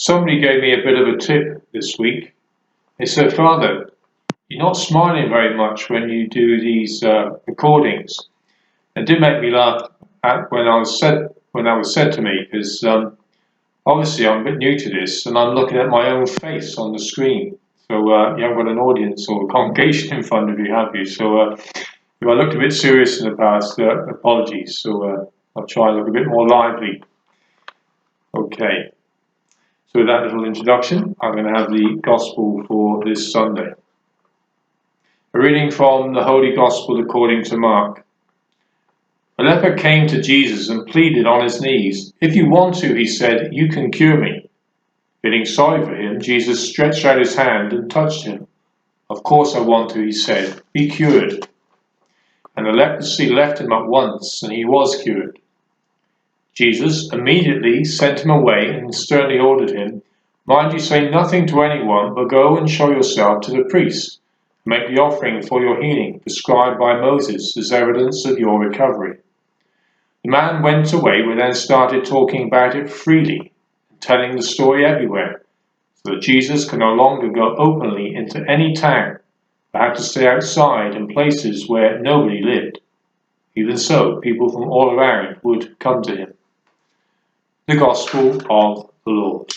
Somebody gave me a bit of a tip this week. They said, "Father, you're not smiling very much when you do these recordings." It did make me laugh when I was said to me, because obviously I'm a bit new to this and I'm looking at my own face on the screen. So you haven't got an audience or a congregation in front of you, have you? So if I looked a bit serious in the past, apologies. So I'll try and look a bit more lively. Okay. So with that little introduction, I'm going to have the Gospel for this Sunday. A reading from the Holy Gospel according to Mark. A leper came to Jesus and pleaded on his knees. "If you want to," he said, "you can cure me." Feeling sorry for him, Jesus stretched out his hand and touched him. "Of course I want to," he said. "Be cured." And the leprosy left him at once, and he was cured. Jesus immediately sent him away and sternly ordered him, "Mind you say nothing to anyone, but go and show yourself to the priest. Make the offering for your healing, prescribed by Moses, as evidence of your recovery." The man went away, but then started talking about it freely, and telling the story everywhere, so that Jesus could no longer go openly into any town, but had to stay outside in places where nobody lived. Even so, people from all around would come to him. The Gospel of the Lord.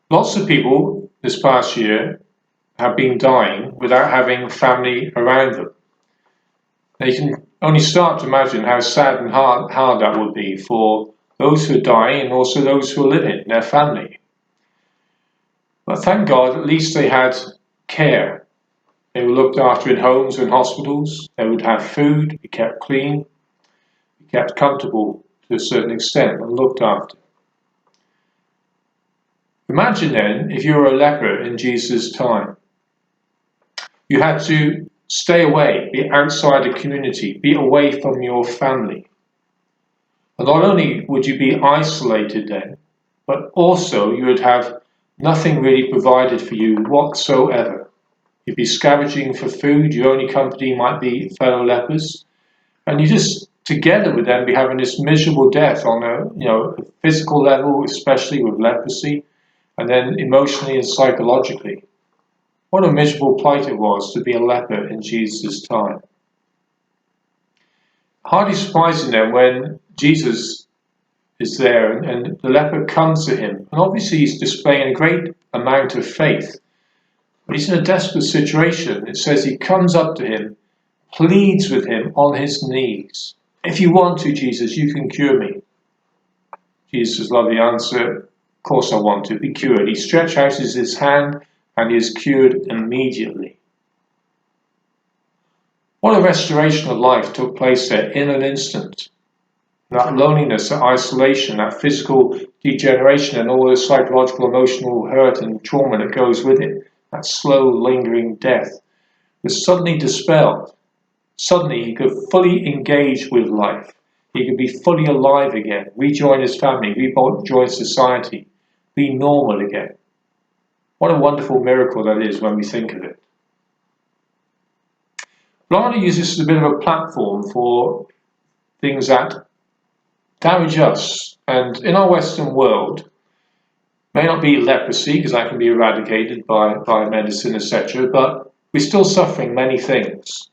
Lots of people this past year have been dying without having family around them. Now you can only start to imagine how sad and hard that would be for those who are dying and also those who are living, their family. But thank God, at least they had care. They were looked after in homes or in hospitals. They would have food, be kept clean, be kept comfortable to a certain extent and looked after. Imagine then if you were a leper in Jesus' time. You had to stay away, be outside the community, be away from your family. And not only would you be isolated then, but also you would have nothing really provided for you whatsoever. You'd be scavenging for food, your only company might be fellow lepers, and you just together would then be having this miserable death on a physical level, especially with leprosy, and then emotionally and psychologically. What a miserable plight it was to be a leper in Jesus' time. Hardly surprising then when Jesus is there and the leper comes to him, and obviously he's displaying a great amount of faith, but he's in a desperate situation. It says he comes up to him, pleads with him on his knees. "If you want to, Jesus, you can cure me." Jesus' lovely answer, "Of course I want to, be cured." He stretched out his hand and he is cured immediately. What a restoration of life took place there in an instant. That loneliness, that isolation, that physical degeneration and all the psychological, emotional hurt and trauma that goes with it, that slow, lingering death, was suddenly dispelled. Suddenly he could fully engage with life. He could be fully alive again, rejoin his family, rejoin society, be normal again. What a wonderful miracle that is when we think of it. But I want to use this as a bit of a platform for things that damage us. And in our Western world, may not be leprosy, because that can be eradicated by medicine, etc., but we're still suffering many things.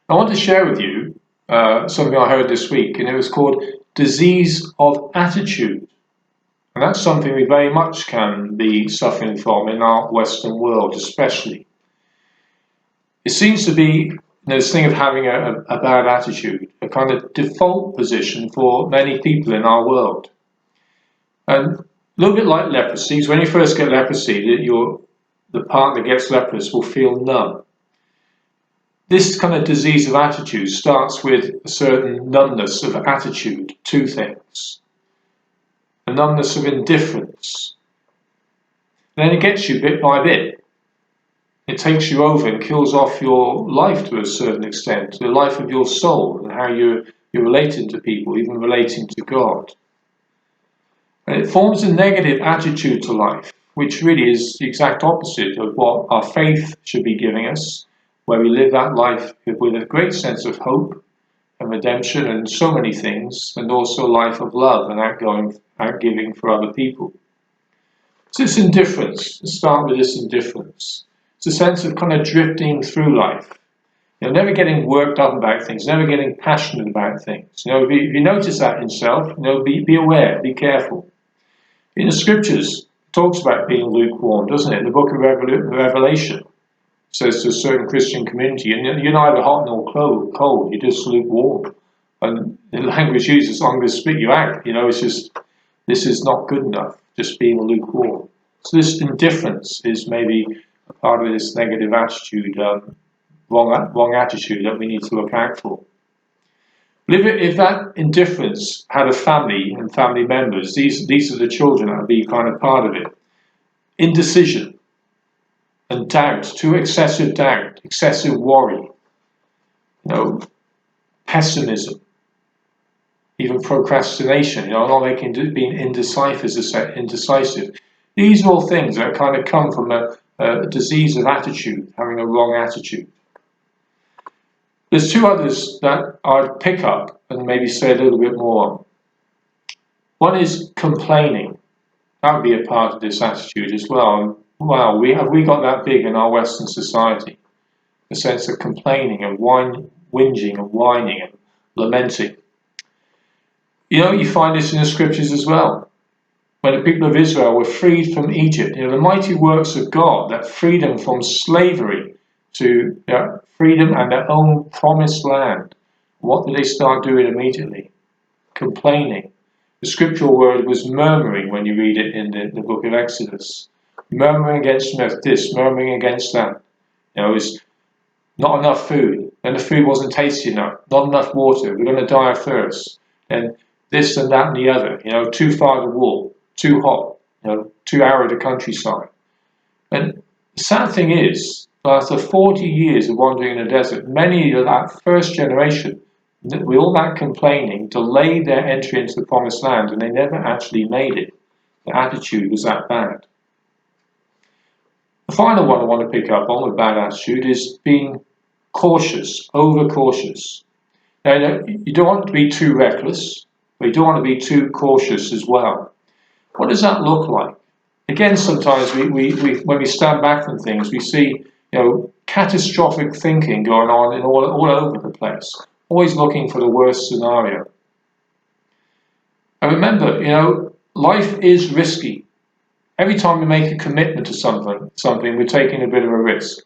I want to share with you something I heard this week, and it was called disease of attitude. And that's something we very much can be suffering from in our Western world, especially. It seems to be this thing of having a bad attitude, a kind of default position for many people in our world. And a little bit like leprosy, because when you first get leprosy, the part that gets leprous will feel numb. This kind of disease of attitude starts with a certain numbness of attitude to things. A numbness of indifference. And then it gets you bit by bit. It takes you over and kills off your life to a certain extent, the life of your soul and how you're relating to people, even relating to God. And it forms a negative attitude to life, which really is the exact opposite of what our faith should be giving us, where we live that life with a great sense of hope and redemption and so many things, and also a life of love and outgiving for other people. So it's indifference. Let's start with this indifference. It's a sense of kind of drifting through life. Never getting worked up about things, never getting passionate about things. If you notice that in yourself, be aware, be careful. In the scriptures, it talks about being lukewarm, doesn't it? In the book of Revelation, it says to a certain Christian community, and you're neither hot nor cold, you're just lukewarm. And the language used, as long as you spit you out, it's just, this is not good enough, just being lukewarm. So this indifference is maybe a part of this negative attitude, wrong attitude that we need to look out for. But if that indifference had a family and family members, these are the children that would be kind of part of it. Indecision and doubt, too excessive doubt, excessive worry, pessimism, even procrastination, not being indecisive. These are all things that kind of come from a disease of attitude, having a wrong attitude. There's two others that I'd pick up and maybe say a little bit more. One is complaining. That would be a part of this attitude as well. Wow, have we got that big in our Western society? The sense of complaining and whinging and whining and lamenting. You find this in the scriptures as well. When the people of Israel were freed from Egypt, the mighty works of God that freed them from slavery to freedom and their own promised land. What did they start doing immediately? Complaining. The scriptural word was murmuring when you read it in the book of Exodus. Murmuring against this, murmuring against that. It's not enough food, and the food wasn't tasty enough, not enough water, we're going to die of thirst, and this and that and the other, too far to walk, too hot, too arid a countryside. And the sad thing is, after 40 years of wandering in the desert, many of that first generation, with all that complaining, delayed their entry into the promised land, and they never actually made it. The attitude was that bad. The final one I want to pick up on with bad attitude is being cautious, over-cautious. Now, you don't want to be too reckless, but you don't want to be too cautious as well. What does that look like? Again, sometimes we when we stand back from things, we see catastrophic thinking going on in all over the place, always looking for the worst scenario. And remember, life is risky. Every time we make a commitment to something, we're taking a bit of a risk.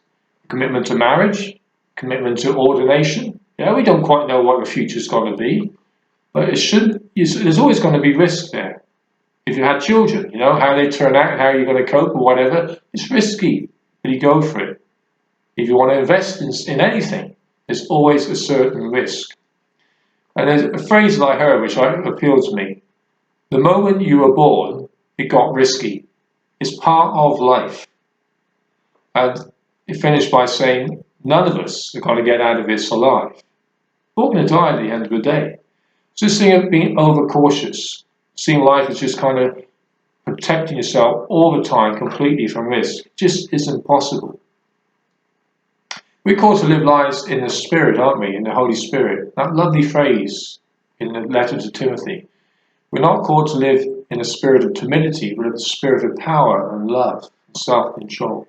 Commitment to marriage, commitment to ordination. We don't quite know what the future's going to be, but there's always going to be risk there. If you had children, how they turn out and how you're going to cope or whatever, it's risky, but you go for it. If you want to invest in anything, there's always a certain risk. And there's a phrase that I heard which appealed to me. The moment you were born, it got risky. It's part of life. And it finished by saying, none of us are going to get out of this alive. We're all going to die at the end of the day. So this thing of being overcautious, seeing life as just kind of protecting yourself all the time completely from risk, just isn't possible. We're called to live lives in the Spirit, aren't we? In the Holy Spirit. That lovely phrase in the letter to Timothy. We're not called to live in a spirit of timidity, but in the spirit of power and love and self-control.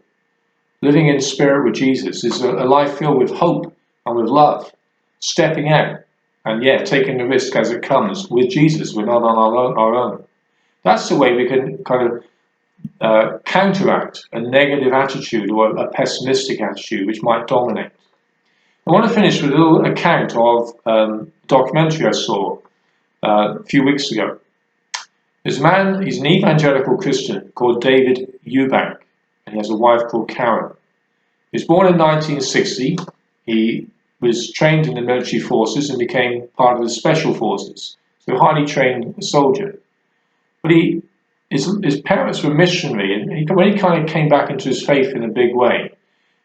Living in spirit with Jesus is a life filled with hope and with love. Stepping out and taking the risk as it comes with Jesus. We're not on our own. That's the way we can kind of counteract a negative attitude or a pessimistic attitude which might dominate. I want to finish with a little account of a documentary I saw a few weeks ago. There's a man, he's an evangelical Christian called David Eubank, and he has a wife called Karen. He was born in 1960. He was trained in the military forces and became part of the special forces, so a highly trained soldier. But his parents were missionary, and when he kind of came back into his faith in a big way,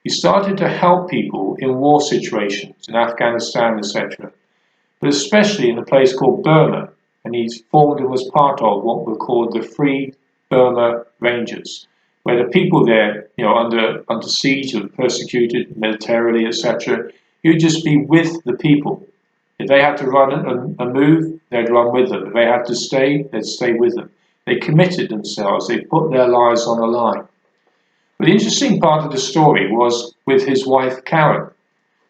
he started to help people in war situations in Afghanistan, etc., but especially in a place called Burma, and he formed and was part of what were called the Free Burma Rangers, where the people there, under siege and persecuted militarily, etc., he would just be with the people If they had to run and move, they'd run with them. If they had to stay, they'd stay with them. They committed themselves. They put their lives on the line. But the interesting part of the story was with his wife Karen.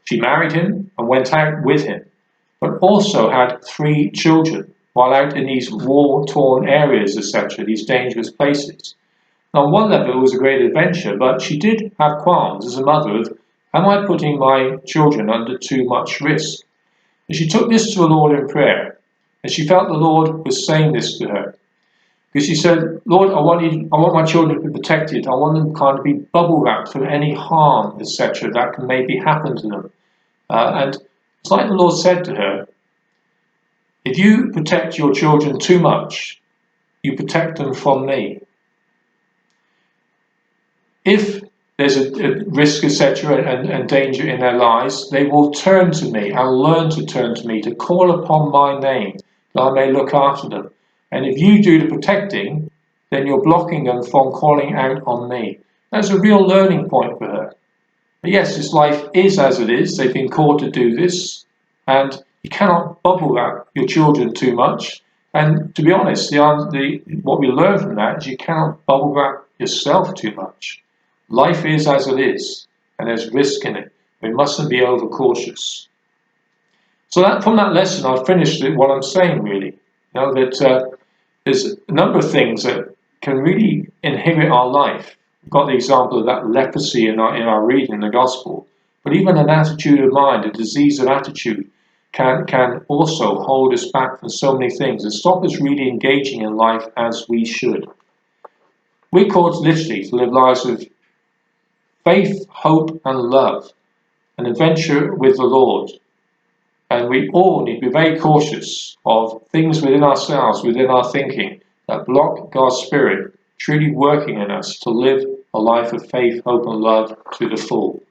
She married him and went out with him, but also had 3 children while out in these war-torn areas, etc., these dangerous places. Now, on one level, it was a great adventure, but she did have qualms as a mother of, am I putting my children under too much risk? And she took this to the Lord in prayer, and she felt the Lord was saying this to her. Because she said, Lord, I want my children to be protected. I want them kind of be bubble wrapped from any harm, etc., that can maybe happen to them. And it's like the Lord said to her, if you protect your children too much, you protect them from me. If there's a risk, etc., and danger in their lives, they will turn to me and learn to turn to me, to call upon my name, that I may look after them. And if you do the protecting, then you're blocking them from calling out on me. That's a real learning point for her. But yes, this life is as it is. They've been called to do this. And you cannot bubble wrap your children too much. And to be honest, what we learn from that is you cannot bubble wrap yourself too much. Life is as it is, and there's risk in it. We mustn't be overcautious. So from that lesson, I've finished what I'm saying, really. That there's a number of things that can really inhibit our life. We've got the example of that leprosy in our reading in the Gospel. But even an attitude of mind, a disease of attitude, can also hold us back from so many things and stop us really engaging in life as we should. We're called literally to live lives of faith, hope, and love, an adventure with the Lord. And we all need to be very cautious of things within ourselves, within our thinking, that block God's Spirit truly working in us to live a life of faith, hope, and love to the full.